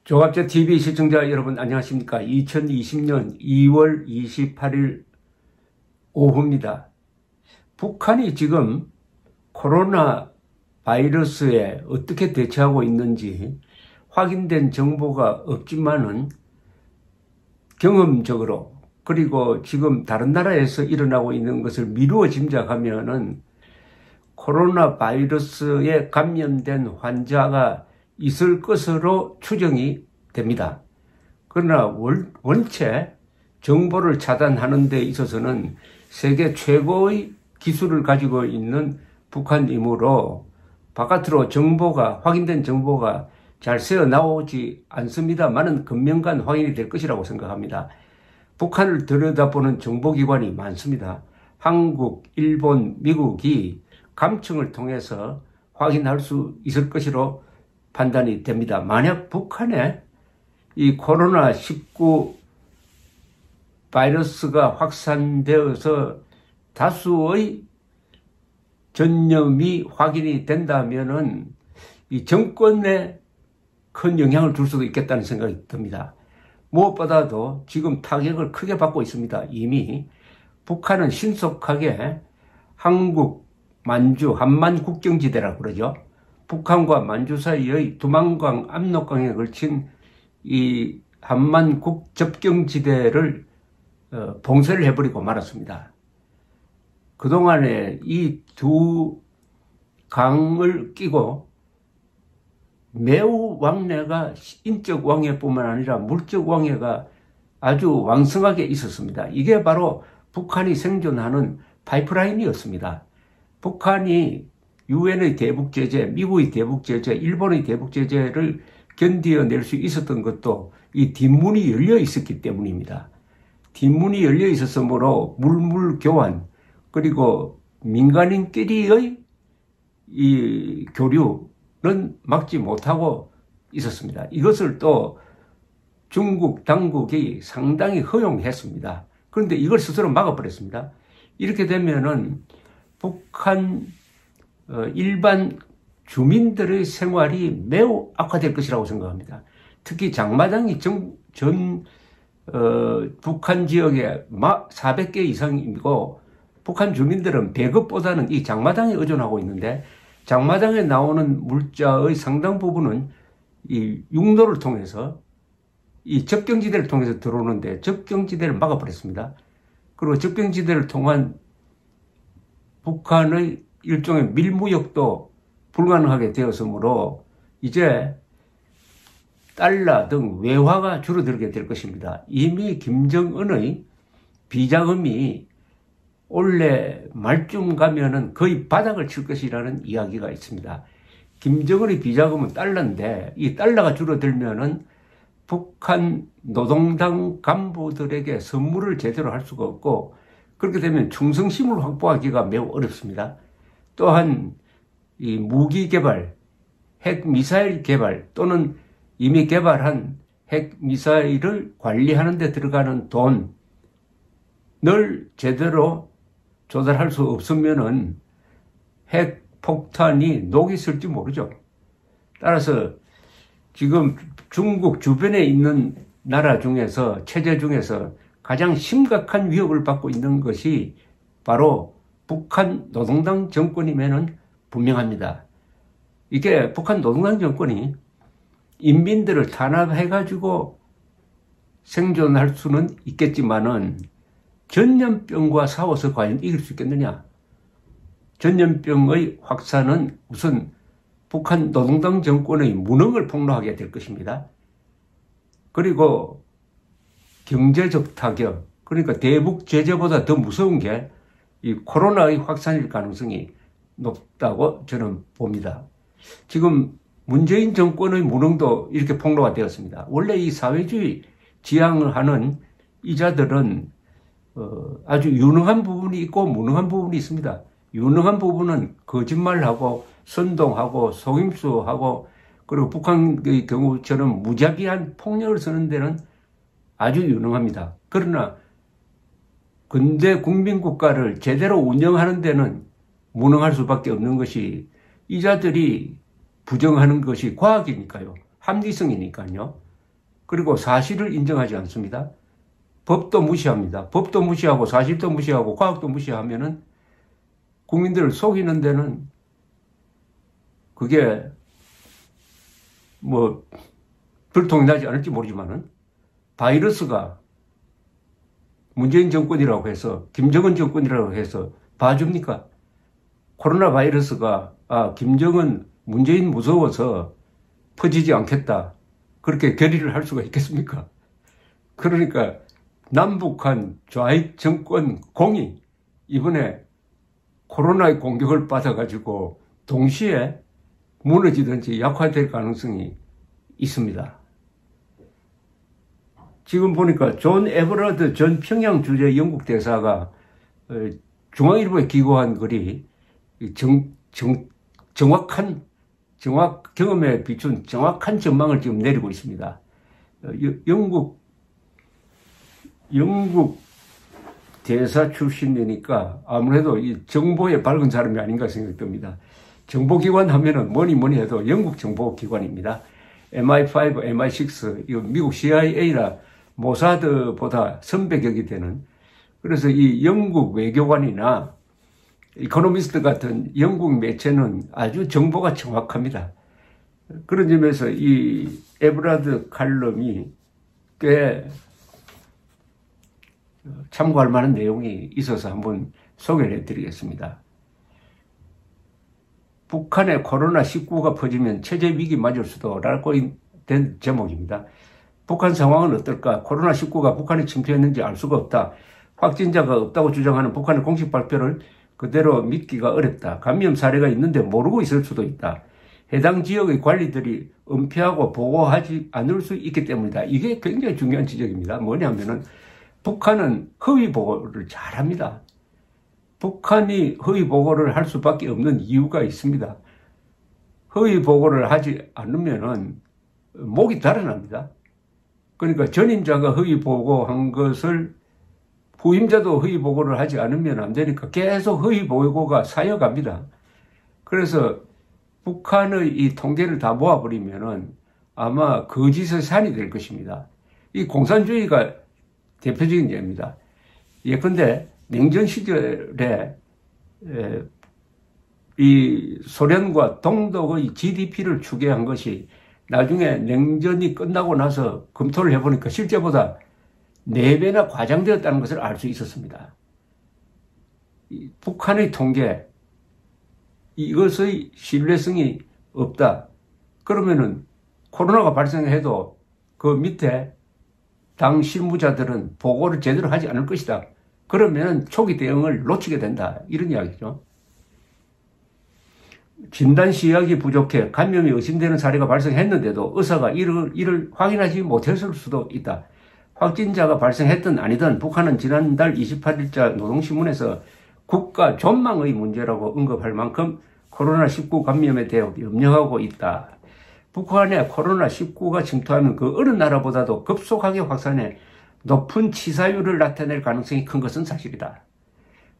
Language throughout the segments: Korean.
조갑제 TV 시청자 여러분 안녕하십니까? 2020년 2월 28일 오후입니다. 북한이 지금 코로나 바이러스에 어떻게 대처하고 있는지 확인된 정보가 없지만은 경험적으로 그리고 지금 다른 나라에서 일어나고 있는 것을 미루어 짐작하면은 코로나 바이러스에 감염된 환자가 있을 것으로 추정이 됩니다. 그러나 원체 정보를 차단하는 데 있어서는 세계 최고의 기술을 가지고 있는 북한이므로 바깥으로 확인된 정보가 잘 새어 나오지 않습니다만은 금명간 확인이 될 것이라고 생각합니다. 북한을 들여다보는 정보기관이 많습니다. 한국, 일본, 미국이 감청을 통해서 확인할 수 있을 것으로 판단이 됩니다. 만약 북한에 이 코로나19 바이러스가 확산되어서 다수의 전염이 확인이 된다면은 이 정권에 큰 영향을 줄 수도 있겠다는 생각이 듭니다. 무엇보다도 지금 타격을 크게 받고 있습니다. 이미 북한은 신속하게 한국, 만주, 한만 국경지대라고 그러죠. 북한과 만주 사이의 두만강, 압록강에 걸친 이 한만국 접경지대를 봉쇄를 해버리고 말았습니다. 그동안에 이 두 강을 끼고 매우 왕래가 인적 왕래뿐만 아니라 물적 왕래가 아주 왕성하게 있었습니다. 이게 바로 북한이 생존하는 파이프라인이었습니다. 북한이 유엔의 대북 제재, 미국의 대북 제재, 일본의 대북 제재를 견뎌낼 수 있었던 것도 이 뒷문이 열려 있었기 때문입니다. 뒷문이 열려 있었으므로 물물 교환 그리고 민간인끼리의 이 교류는 막지 못하고 있었습니다. 이것을 또 중국 당국이 상당히 허용했습니다. 그런데 이걸 스스로 막아버렸습니다. 이렇게 되면은 북한 일반 주민들의 생활이 매우 악화될 것이라고 생각합니다. 특히 장마당이 북한 지역에 400개 이상이고 북한 주민들은 배급보다는 이 장마당에 의존하고 있는데 장마당에 나오는 물자의 상당 부분은 이 육로를 통해서 이 접경지대를 통해서 들어오는데 접경지대를 막아버렸습니다. 그리고 접경지대를 통한 북한의 일종의 밀무역도 불가능하게 되었으므로 이제 달러 등 외화가 줄어들게 될 것입니다. 이미 김정은의 비자금이 올해 말쯤 가면은 거의 바닥을 칠 것이라는 이야기가 있습니다. 김정은의 비자금은 달러인데 이 달러가 줄어들면은 북한 노동당 간부들에게 선물을 제대로 할 수가 없고 그렇게 되면 충성심을 확보하기가 매우 어렵습니다. 또한 이 무기 개발, 핵 미사일 개발 또는 이미 개발한 핵 미사일을 관리하는 데 들어가는 돈을 제대로 조달할 수 없으면은 핵 폭탄이 녹이 슬지 모르죠. 따라서 지금 중국 주변에 있는 나라 중에서 체제 중에서 가장 심각한 위협을 받고 있는 것이 바로 북한 노동당 정권이면은 분명합니다. 이게 북한 노동당 정권이 인민들을 탄압해가지고 생존할 수는 있겠지만은 전염병과 싸워서 과연 이길 수 있겠느냐? 전염병의 확산은 우선 북한 노동당 정권의 무능을 폭로하게 될 것입니다. 그리고 경제적 타격, 그러니까 대북 제재보다 더 무서운 게 이 코로나의 확산일 가능성이 높다고 저는 봅니다. 지금 문재인 정권의 무능도 이렇게 폭로가 되었습니다. 원래 이 사회주의 지향을 하는 이자들은 아주 유능한 부분이 있고 무능한 부분이 있습니다. 유능한 부분은 거짓말하고 선동하고 속임수하고 그리고 북한의 경우처럼 무자비한 폭력을 쓰는 데는 아주 유능합니다. 그러나 근대 국민국가를 제대로 운영하는 데는 무능할 수밖에 없는 것이 이자들이 부정하는 것이 과학이니까요. 합리성이니까요. 그리고 사실을 인정하지 않습니다. 법도 무시합니다. 법도 무시하고 사실도 무시하고 과학도 무시하면은 국민들을 속이는 데는 그게 뭐 불통이 나지 않을지 모르지만은 바이러스가 문재인 정권이라고 해서 김정은 정권이라고 해서 봐줍니까? 코로나 바이러스가 김정은 문재인 무서워서 퍼지지 않겠다 그렇게 결의를 할 수가 있겠습니까? 그러니까 남북한 좌익 정권 공이 이번에 코로나의 공격을 받아가지고 동시에 무너지든지 약화될 가능성이 있습니다. 지금 보니까 존 에버러드 전 평양 주재 영국 대사가 중앙일보에 기고한 글이 경험에 비춘 정확한 전망을 지금 내리고 있습니다. 영국 대사 출신이니까 아무래도 이 정보에 밝은 사람이 아닌가 생각됩니다. 정보기관 하면은 뭐니 해도 영국 정보기관입니다. MI5, MI6, 이거 미국 CIA라 모사드보다 선배격이 되는, 그래서 이 영국 외교관이나 이코노미스트 같은 영국 매체는 아주 정보가 정확합니다. 그런 점에서 이 에브라드 칼럼이 꽤 참고할 만한 내용이 있어서 한번 소개를 해드리겠습니다. 북한의 코로나19가 퍼지면 체제 위기 맞을 수도 라고 된 제목입니다. 북한 상황은 어떨까? 코로나19가 북한에 침투했는지 알 수가 없다. 확진자가 없다고 주장하는 북한의 공식 발표를 그대로 믿기가 어렵다. 감염 사례가 있는데 모르고 있을 수도 있다. 해당 지역의 관리들이 은폐하고 보고하지 않을 수 있기 때문이다. 이게 굉장히 중요한 지적입니다. 뭐냐면은 북한은 허위 보고를 잘합니다. 북한이 허위 보고를 할 수밖에 없는 이유가 있습니다. 허위 보고를 하지 않으면은 목이 달아납니다. 그러니까 전임자가 허위 보고한 것을 후임자도 허위 보고를 하지 않으면 안 되니까 계속 허위 보고가 쌓여갑니다. 그래서 북한의 이 통계를 다 모아버리면은 아마 거짓의 산이 될 것입니다. 이 공산주의가 대표적인 예입니다. 예컨대 냉전 시절에 이 소련과 동독의 GDP를 추계한 것이 나중에 냉전이 끝나고 나서 검토를 해보니까 실제보다 4배나 과장되었다는 것을 알 수 있었습니다. 북한의 통계, 이것의 신뢰성이 없다. 그러면은 코로나가 발생해도 그 밑에 당 실무자들은 보고를 제대로 하지 않을 것이다. 그러면 초기 대응을 놓치게 된다. 이런 이야기죠. 진단 시약이 부족해 감염이 의심되는 사례가 발생했는데도 의사가 이를 확인하지 못했을 수도 있다. 확진자가 발생했든 아니든 북한은 지난달 28일자 노동신문에서 국가 전망의 문제라고 언급할 만큼 코로나19 감염에 대해 염려하고 있다. 북한에 코로나19가 침투하면 그 어느 나라보다도 급속하게 확산해 높은 치사율을 나타낼 가능성이 큰 것은 사실이다.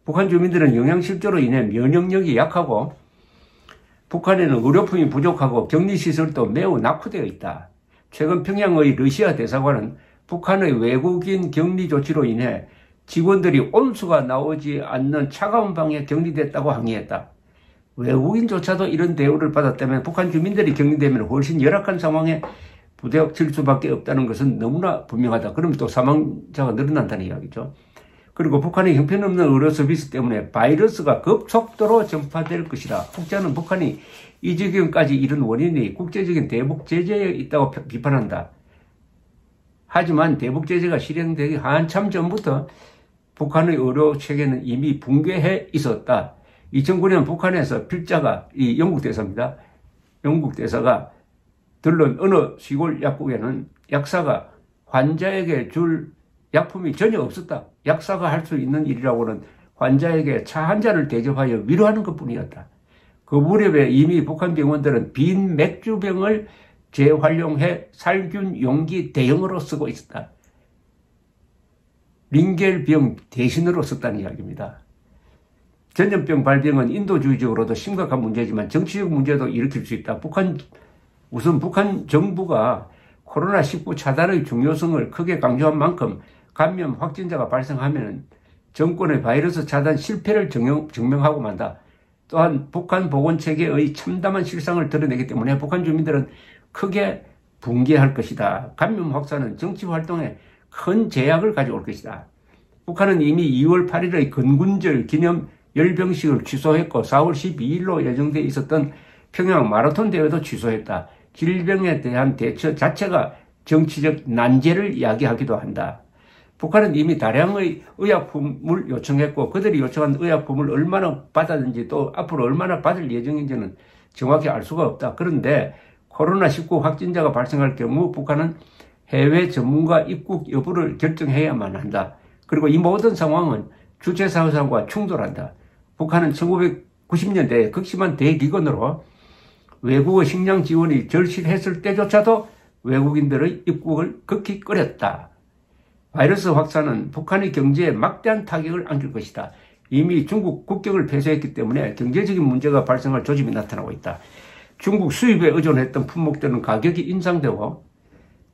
북한 주민들은 영양실조로 인해 면역력이 약하고 북한에는 의료품이 부족하고 격리시설도 매우 낙후되어 있다. 최근 평양의 러시아 대사관은 북한의 외국인 격리 조치로 인해 직원들이 온수가 나오지 않는 차가운 방에 격리됐다고 항의했다. 외국인조차도 이런 대우를 받았다면 북한 주민들이 격리되면 훨씬 열악한 상황에 부닥칠 수밖에 없다는 것은 너무나 분명하다. 그럼 또 사망자가 늘어난다는 이야기죠. 그리고 북한의 형편없는 의료 서비스 때문에 바이러스가 급속도로 전파될 것이다. 국제는 북한이 이 지경까지 이른 원인이 국제적인 대북 제재에 있다고 비판한다. 하지만 대북 제재가 실행되기 한참 전부터 북한의 의료 체계는 이미 붕괴해 있었다. 2009년 북한에서 필자가 이 영국 대사입니다. 영국 대사가 들른 어느 시골 약국에는 약사가 환자에게 줄 약품이 전혀 없었다. 약사가 할 수 있는 일이라고는 환자에게 차 한 잔을 대접하여 위로하는 것뿐이었다. 그 무렵에 이미 북한 병원들은 빈 맥주병을 재활용해 살균 용기 대용으로 쓰고 있었다. 링겔병 대신으로 썼다는 이야기입니다. 전염병 발병은 인도주의적으로도 심각한 문제지만 정치적 문제도 일으킬 수 있다. 우선 북한 정부가 코로나19 차단의 중요성을 크게 강조한 만큼 감염 확진자가 발생하면 정권의 바이러스 차단 실패를 증명하고 만다. 또한 북한 보건체계의 참담한 실상을 드러내기 때문에 북한 주민들은 크게 붕괴할 것이다. 감염 확산은 정치 활동에 큰 제약을 가져올 것이다. 북한은 이미 2월 8일의 건군절 기념 열병식을 취소했고 4월 12일로 예정돼 있었던 평양 마라톤 대회도 취소했다. 질병에 대한 대처 자체가 정치적 난제를 이야기하기도 한다. 북한은 이미 다량의 의약품을 요청했고 그들이 요청한 의약품을 얼마나 받았는지 또 앞으로 얼마나 받을 예정인지는 정확히 알 수가 없다. 그런데 코로나19 확진자가 발생할 경우 북한은 해외 전문가 입국 여부를 결정해야만 한다. 그리고 이 모든 상황은 주체사회상과 충돌한다. 북한은 1990년대에 극심한 대기근으로 외국어 식량 지원이 절실했을 때조차도 외국인들의 입국을 극히 꺼렸다. 바이러스 확산은 북한의 경제에 막대한 타격을 안길 것이다. 이미 중국 국경을 폐쇄했기 때문에 경제적인 문제가 발생할 조짐이 나타나고 있다. 중국 수입에 의존했던 품목들은 가격이 인상되고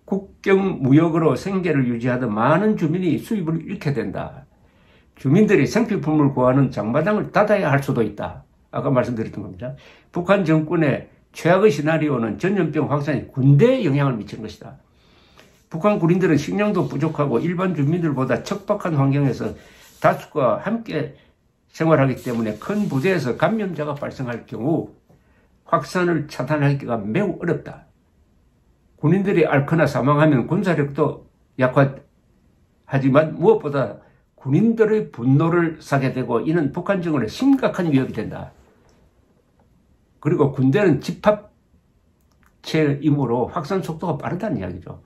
국경 무역으로 생계를 유지하던 많은 주민이 수입을 잃게 된다. 주민들이 생필품을 구하는 장마당을 닫아야 할 수도 있다. 아까 말씀드렸던 겁니다. 북한 정권의 최악의 시나리오는 전염병 확산이 군대에 영향을 미치는 것이다. 북한 군인들은 식량도 부족하고 일반 주민들보다 척박한 환경에서 다수가 함께 생활하기 때문에 큰 부대에서 감염자가 발생할 경우 확산을 차단하기가 매우 어렵다. 군인들이 앓거나 사망하면 군사력도 약화하지만 무엇보다 군인들의 분노를 사게 되고 이는 북한 정권에 심각한 위협이 된다. 그리고 군대는 집합체이므로 확산 속도가 빠르다는 이야기죠.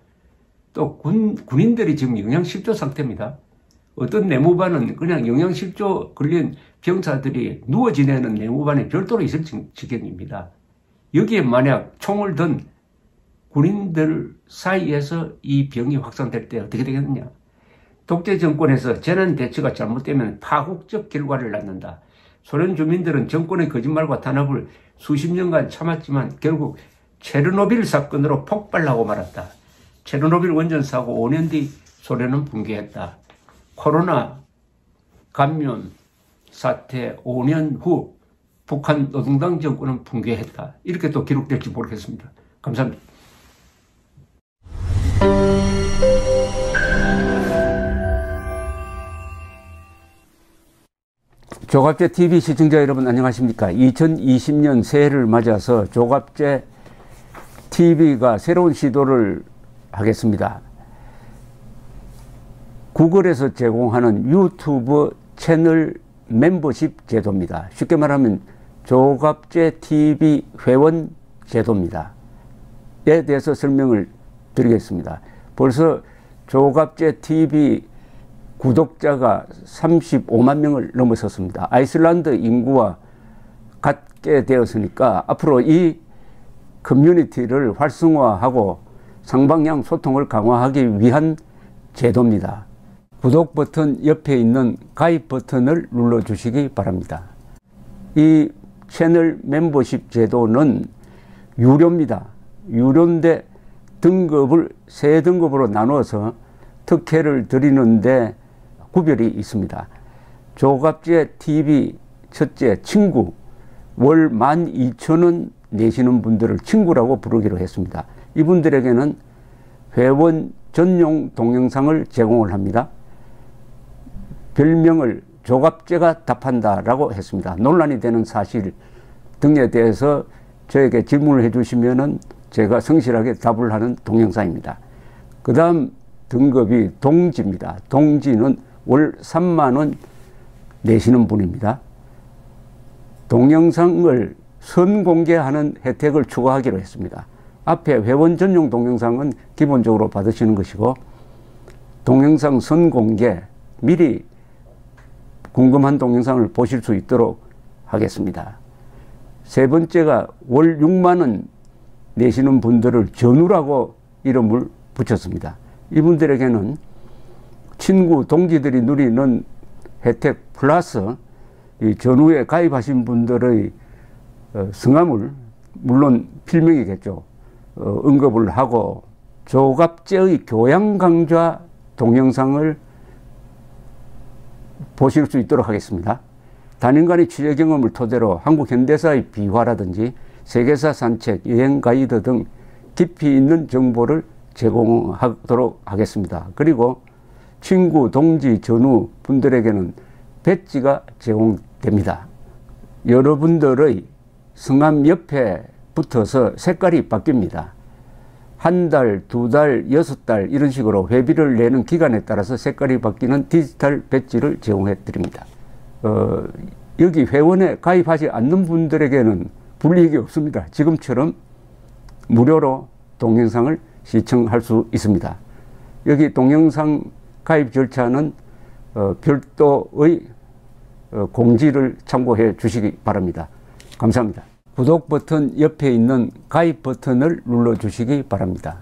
또 군인들이 지금 영양실조 상태입니다. 어떤 내무반은 그냥 영양실조 걸린 병사들이 누워 지내는 내무반에 별도로 있을 지경입니다. 여기에 만약 총을 든 군인들 사이에서 이 병이 확산될 때 어떻게 되겠느냐. 독재 정권에서 재난 대처가 잘못되면 파국적 결과를 낳는다. 소련 주민들은 정권의 거짓말과 탄압을 수십 년간 참았지만 결국 체르노빌 사건으로 폭발하고 말았다. 체르노빌 원전 사고 5년 뒤 소련은 붕괴했다. 코로나 감염 사태 5년 후 북한 노동당 정권은 붕괴했다. 이렇게 또 기록될지 모르겠습니다. 감사합니다. 조갑제 TV 시청자 여러분 안녕하십니까? 2020년 새해를 맞아서 조갑제 TV가 새로운 시도를 하겠습니다. 구글에서 제공하는 유튜브 채널 멤버십 제도입니다. 쉽게 말하면 조갑제 TV 회원 제도입니다. 에 대해서 설명을 드리겠습니다. 벌써 조갑제 TV 구독자가 35만 명을 넘어섰습니다. 아이슬란드 인구와 같게 되었으니까 앞으로 이 커뮤니티를 활성화하고 상방향 소통을 강화하기 위한 제도입니다. 구독 버튼 옆에 있는 가입 버튼을 눌러주시기 바랍니다. 이 채널 멤버십 제도는 유료입니다. 유료인데 등급을 세 등급으로 나누어서 특혜를 드리는데 구별이 있습니다. 조갑제 TV 첫째 친구, 월 12,000원 내시는 분들을 친구라고 부르기로 했습니다. 이분들에게는 회원 전용 동영상을 제공을 합니다. 별명을 조갑제가 답한다라고 했습니다. 논란이 되는 사실 등에 대해서 저에게 질문을 해주시면은 제가 성실하게 답을 하는 동영상입니다. 그 다음 등급이 동지입니다. 동지는 월 3만 원 내시는 분입니다. 동영상을 선공개하는 혜택을 추가하기로 했습니다. 앞에 회원 전용 동영상은 기본적으로 받으시는 것이고 동영상 선공개 미리 궁금한 동영상을 보실 수 있도록 하겠습니다. 세 번째가 월 6만 원 내시는 분들을 전우라고 이름을 붙였습니다. 이분들에게는 친구, 동지들이 누리는 혜택 플러스 이 전후에 가입하신 분들의 성함을 물론 필명이겠죠. 언급을 하고 조갑제의 교양 강좌 동영상을 보실 수 있도록 하겠습니다. 단연간의 취재 경험을 토대로 한국 현대사의 비화라든지 세계사 산책, 여행 가이드 등 깊이 있는 정보를 제공하도록 하겠습니다. 그리고 친구, 동지, 전우 분들에게는 배지가 제공됩니다. 여러분들의 성함 옆에 붙어서 색깔이 바뀝니다. 한 달, 두 달, 6달 이런 식으로 회비를 내는 기간에 따라서 색깔이 바뀌는 디지털 배지를 제공해 드립니다. 여기 회원에 가입하지 않는 분들에게는 불이익이 없습니다. 지금처럼 무료로 동영상을 시청할 수 있습니다. 여기 동영상 가입 절차는 별도의 공지를 참고해 주시기 바랍니다. 감사합니다. 구독 버튼 옆에 있는 가입 버튼을 눌러 주시기 바랍니다.